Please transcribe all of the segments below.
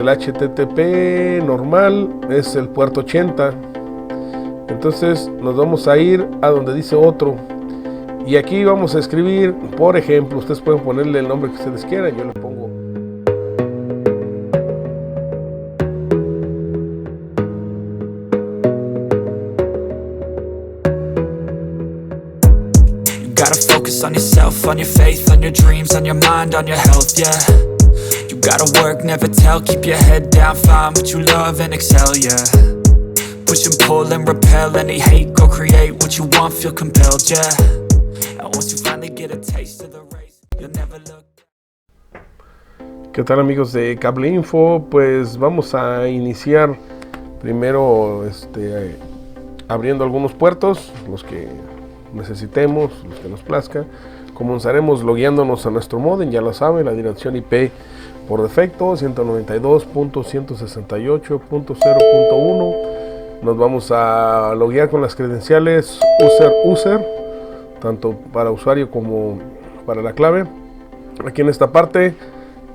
El HTTP normal es el puerto 80. Entonces nos vamos a ir a donde dice otro. Y aquí vamos a escribir, por ejemplo, ustedes pueden ponerle el nombre que ustedes quieran. Yo le pongo Gotta focus on yourself, on your faith, on your dreams, on your mind, on your health, yeah. You gotta work, never tell, keep your head down, find what you love and excel, yeah. Push and pull and repel any hate, go create what you want, feel compelled, yeah. And once you finally get a taste of the race, you'll never look. ¿Qué tal, amigos de Cable Info? Pues vamos a iniciar primero abriendo algunos puertos, los que necesitemos, los que nos plazca. Comenzaremos logueándonos a nuestro modem, ya lo saben, la dirección IP por defecto 192.168.0.1. Nos vamos a loguear con las credenciales user, tanto para usuario como para la clave. Aquí en esta parte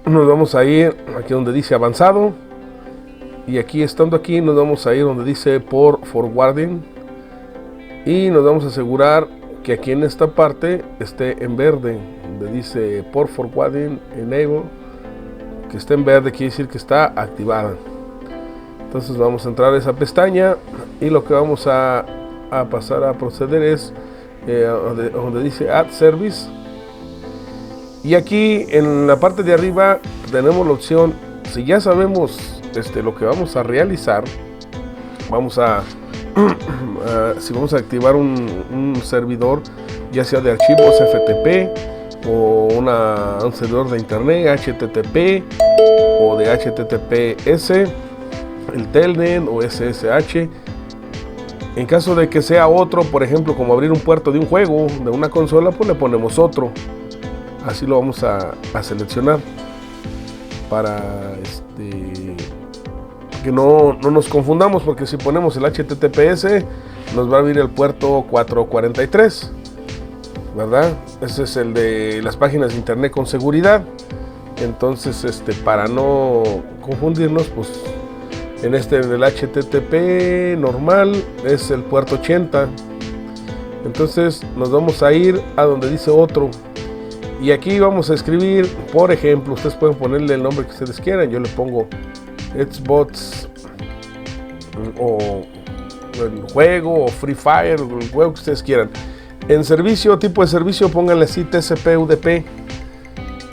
nos vamos a ir aquí donde dice avanzado, y aquí, estando aquí, nos vamos a ir donde dice por forwarding, y nos vamos a asegurar que aquí en esta parte esté en verde, donde dice por forwarding enable, que esté en verde quiere decir que está activada. Entonces vamos a entrar a esa pestaña, y lo que vamos a pasar a proceder es donde dice add service, y aquí en la parte de arriba tenemos la opción, si ya sabemos lo que vamos a realizar, vamos a si vamos a activar un servidor, ya sea de archivos FTP o un servidor de internet HTTP o de HTTPS, el Telnet o SSH. En caso de que sea otro, por ejemplo, como abrir un puerto de un juego, de una consola, pues le ponemos otro. Así lo vamos a seleccionar para que no nos confundamos, porque si ponemos el HTTPS nos va a abrir el puerto 443, ¿verdad? Ese es el de las páginas de internet con seguridad. Entonces para no confundirnos, pues en del HTTP normal es el puerto 80. Entonces nos vamos a ir a donde dice otro, y aquí vamos a escribir, por ejemplo, ustedes pueden ponerle el nombre que ustedes quieran. Yo le pongo Xbox o el juego, o Free Fire, o el juego que ustedes quieran. En servicio, tipo de servicio, pónganle así TCP UDP.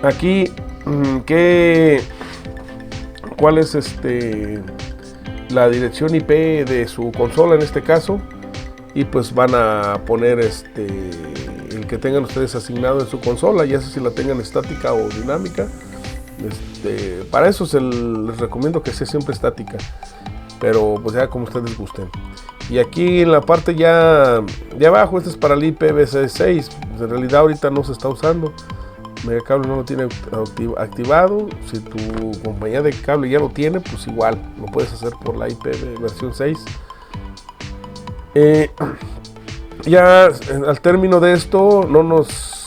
Aquí cuál es la dirección IP de su consola en este caso, y pues van a poner el que tengan ustedes asignado en su consola, ya sea si la tengan estática o dinámica. Para eso les recomiendo que sea siempre estática, pero pues ya como ustedes gusten. Y aquí en la parte ya de abajo, este es para el IPv6. En realidad ahorita no se está usando, Megacable no lo tiene activado. Si tu compañía de cable ya lo tiene, pues igual lo puedes hacer por la IPv versión 6. Ya al término de esto,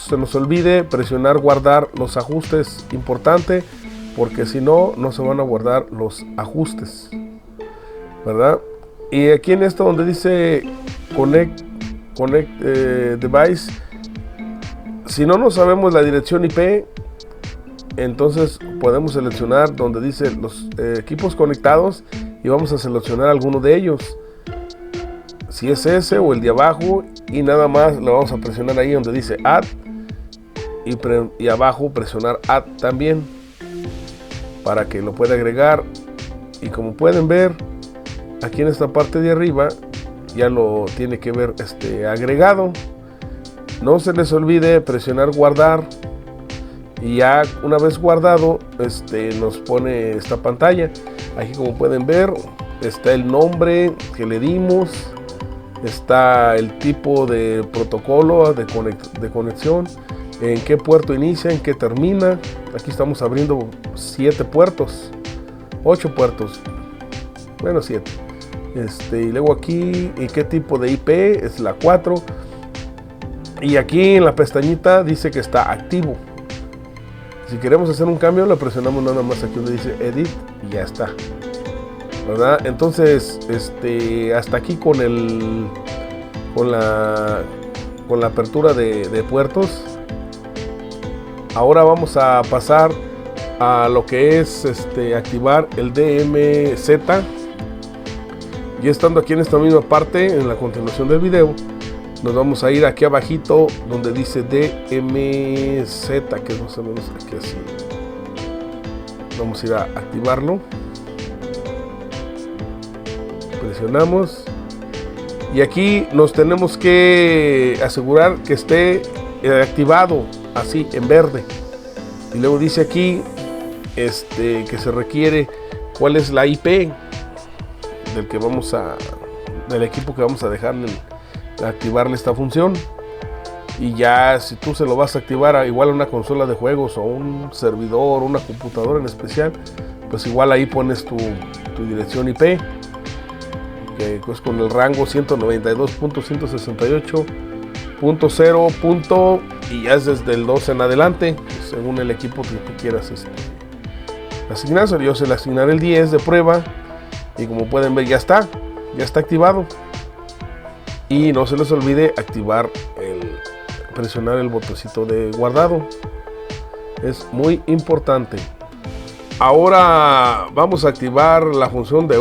se nos olvide presionar guardar los ajustes, importante, porque si no se van a guardar los ajustes, ¿verdad? Y aquí en esto donde dice connect device, si no sabemos la dirección IP, entonces podemos seleccionar donde dice los equipos conectados, y vamos a seleccionar alguno de ellos, si es ese o el de abajo, y nada más lo vamos a presionar ahí donde dice add, y abajo presionar add también para que lo pueda agregar. Y como pueden ver aquí en esta parte de arriba ya lo tiene que ver agregado. No se les olvide presionar guardar, y ya una vez guardado nos pone esta pantalla. Aquí como pueden ver está el nombre que le dimos, está el tipo de protocolo de conexión, en qué puerto inicia, en qué termina. Aquí estamos abriendo 7 puertos, 8 puertos, bueno 7. Y luego aquí, ¿y qué tipo de IP? Es la 4. Y aquí en la pestañita dice que está activo. Si queremos hacer un cambio, le presionamos nada más aquí donde dice Edit y ya está, ¿verdad? Entonces, hasta aquí con la apertura de puertos. Ahora vamos a pasar a lo que es activar el DMZ. Y estando aquí en esta misma parte, en la continuación del video, nos vamos a ir aquí abajito donde dice DMZ, que es más o menos aquí así. Vamos a ir a activarlo. Presionamos. Y aquí nos tenemos que asegurar que esté activado así en verde. Y luego dice aquí que se requiere cuál es la IP del equipo que vamos a dejar activarle esta función. Y ya si tú se lo vas a activar igual a una consola de juegos o un servidor, una computadora en especial, pues igual ahí pones tu dirección IP, que es con el rango 192.168.0. y ya es desde el 2 en adelante, según el equipo que tú quieras asignar. Yo se le asignaré el 10 de prueba y como pueden ver ya está activado. Y no se les olvide presionar el botoncito de guardado, es muy importante. Ahora vamos a activar la función de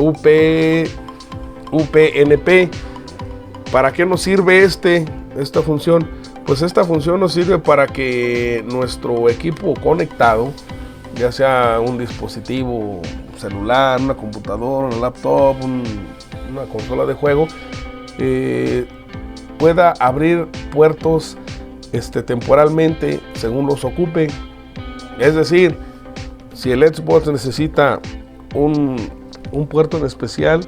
UPnP. ¿Para qué nos sirve esta función? Pues esta función nos sirve para que nuestro equipo conectado, ya sea un dispositivo celular, una computadora, un laptop, una consola de juego, pueda abrir puertos temporalmente según los ocupe. Es decir, si el Xbox necesita un puerto en especial,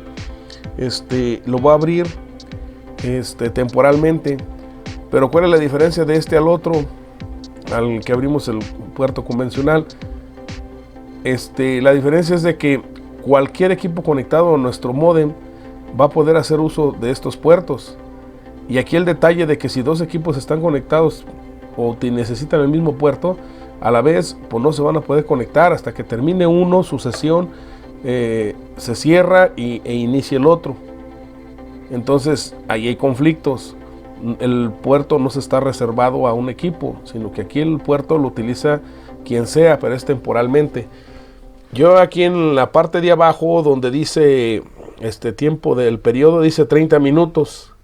lo va a abrir temporalmente. Pero ¿cuál es la diferencia de al otro, al que abrimos el puerto convencional? La diferencia es de que cualquier equipo conectado a nuestro módem va a poder hacer uso de estos puertos. Y aquí el detalle de que si dos equipos están conectados o necesitan el mismo puerto a la vez, pues no se van a poder conectar hasta que termine uno su sesión, se cierra e inicia el otro. Entonces ahí hay conflictos. El puerto no se está reservado a un equipo, sino que aquí el puerto lo utiliza quien sea, pero es temporalmente. Yo aquí en la parte de abajo donde dice tiempo del periodo, dice 30 minutos.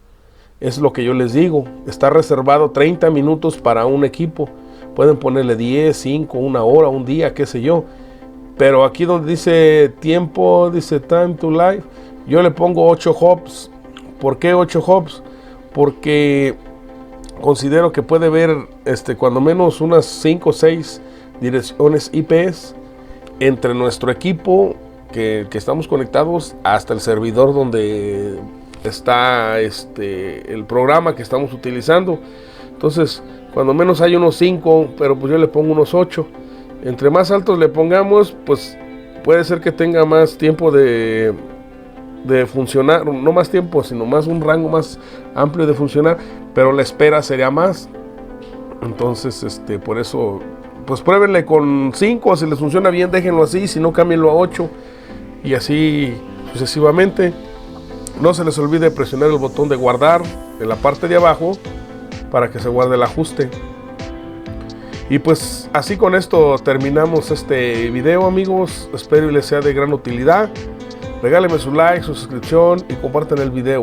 Es lo que yo les digo, está reservado 30 minutos para un equipo. Pueden ponerle 10, 5, una hora, un día, qué sé yo. Pero aquí donde dice tiempo, dice time to live, yo le pongo 8 hops. ¿Por qué 8 hops? Porque considero que puede haber cuando menos unas 5 o 6 direcciones IPs entre nuestro equipo que estamos conectados hasta el servidor donde está el programa que estamos utilizando. Entonces cuando menos hay unos 5, pero pues yo le pongo unos 8. Entre más altos le pongamos, pues puede ser que tenga más tiempo de funcionar, no más tiempo, sino más un rango más amplio de funcionar, pero la espera sería más. Entonces por eso pues pruébenle con 5, si les funciona bien déjenlo así, si no cámbienlo a 8 y así sucesivamente. No se les olvide presionar el botón de guardar en la parte de abajo para que se guarde el ajuste. Y pues así con esto terminamos este video, amigos. Espero que les sea de gran utilidad. Regálenme su like, su suscripción y compartan el video.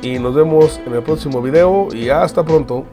Y nos vemos en el próximo video y hasta pronto.